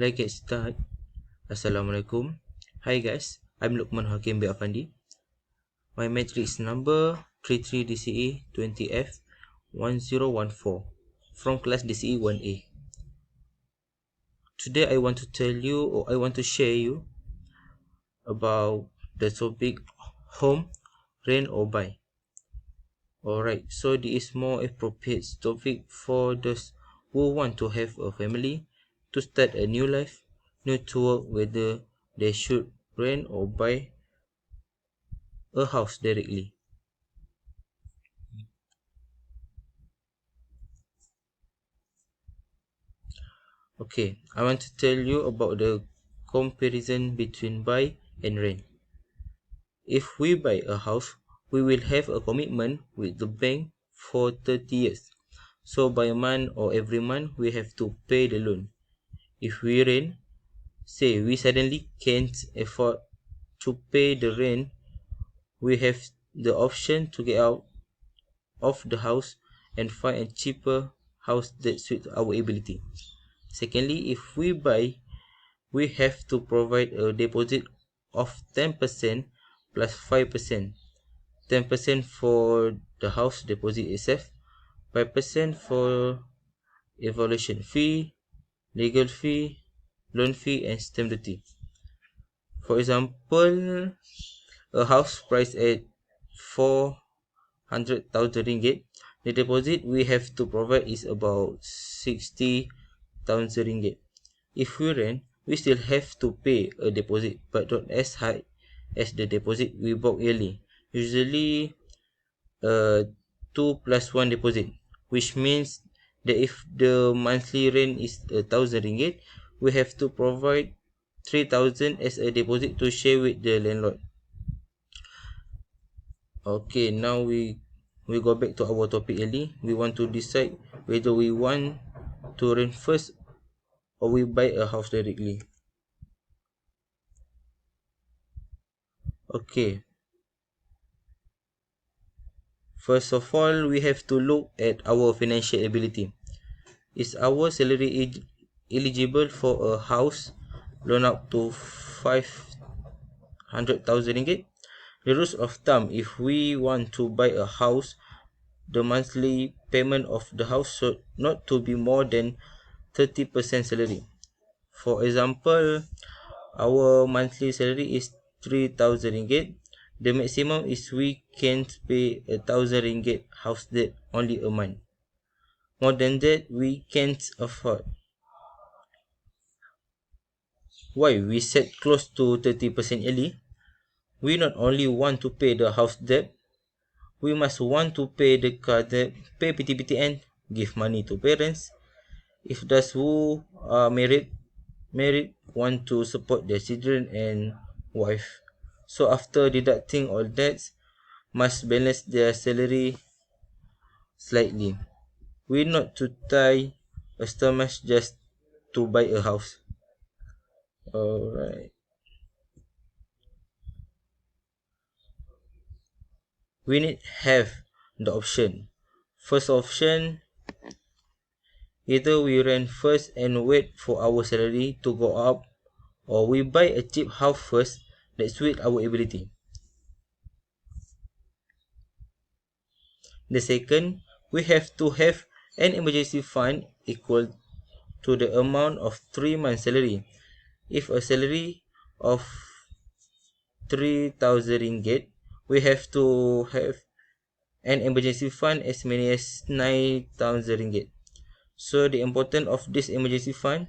Let's get start. Assalamualaikum. Hi guys, I'm Lukman Hakim B. Afandi. My matrix number 33DCE 20F 1014 from class DCE 1A. Today I want to tell you or I want to share you about the topic home, rent or buy. Alright, so this is more appropriate topic for those who want to have a family, to start a new life, not to work whether they should rent or buy a house directly. Okay, I want to tell you about the comparison between buy and rent. If we buy a house, we will have a commitment with the bank for 30 years. So by month or every month, we have to pay the loan. If we rent, say we suddenly can't afford to pay the rent, we have the option to get out of the house and find a cheaper house that suits our ability. Secondly, if we buy, we have to provide a deposit of 10% plus 5%. 10% for the house deposit itself, 5% for evaluation fee, legal fee, loan fee, and stamp duty. For example, a house priced at 400,000 ringgit, the deposit we have to provide is about 60,000 ringgit. If we rent, we still have to pay a deposit, but not as high as the deposit we bought yearly. Usually, 2 plus 1 deposit, which means that if the monthly rent is 1,000 ringgit, we have to provide 3,000 as a deposit to share with the landlord. Okay, now we go back to our topic early. We want to decide whether we want to rent first or we buy a house directly. Okay, first of all, we have to look at our financial ability. Is our salary eligible for a house loan up to 500,000 ringgit? The rules of thumb, if we want to buy a house, the monthly payment of the house should not to be more than 30% salary. For example, our monthly salary is 3,000 ringgit. The maximum is we can pay 1,000 ringgit house debt only a month. More than that, we can't afford. Why we set close to 30% yearly? We not only want to pay the house debt, we must want to pay the car debt, pay PTPTN, give money to parents. If those who are married want to support their children and wife. So after deducting all debts, must balance their salary slightly. We not to tie a stomach just to buy a house. Alright. We need have the option. First option, either we rent first and wait for our salary to go up, or we buy a cheap house first that suit our ability. The second, we have to have an emergency fund equal to the amount of 3 months salary. If a salary of 3,000 ringgit, we have to have an emergency fund as many as 9,000 ringgit. So the importance of this emergency fund,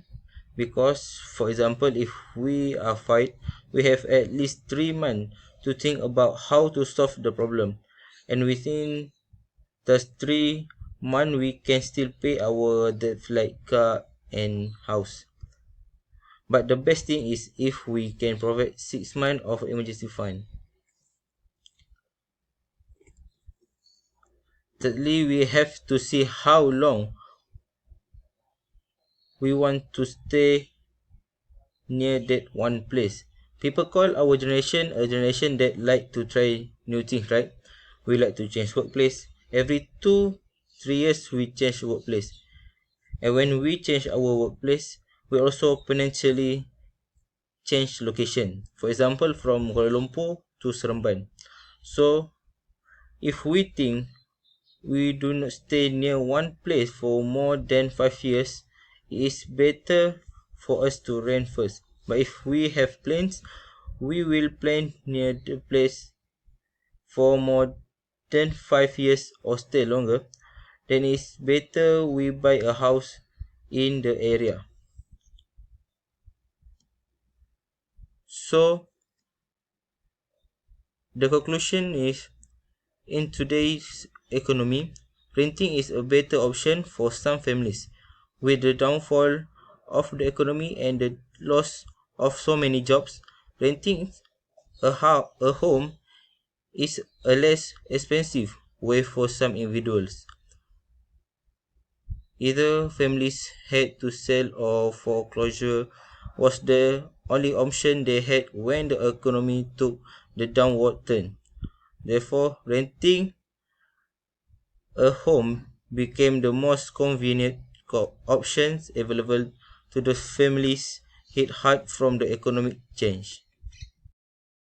because for example, if we are fight, we have at least 3 months to think about how to solve the problem, and within those 3 months we can still pay our debt like car and house. But the best thing is if we can provide 6 months of emergency fund. Thirdly, we have to see how long we want to stay near that one place. People call our generation a generation that like to try new things, right? We like to change workplace. Every 2-3 years we change workplace. And when we change our workplace, we also potentially change location. For example, from Kuala Lumpur to Seremban. So, if we think we do not stay near one place for more than 5 years, it is better for us to rent first. But if we have plans, we will plan near the place for more than 5 years or stay longer, then it's better we buy a house in the area. So the conclusion is, in today's economy, renting is a better option for some families. With the downfall of the economy and the loss of so many jobs, renting a home is a less expensive way for some individuals. Either families had to sell or foreclosure was the only option they had when the economy took the downward turn. Therefore, renting a home became the most convenient options available to the families hit hard from the economic change.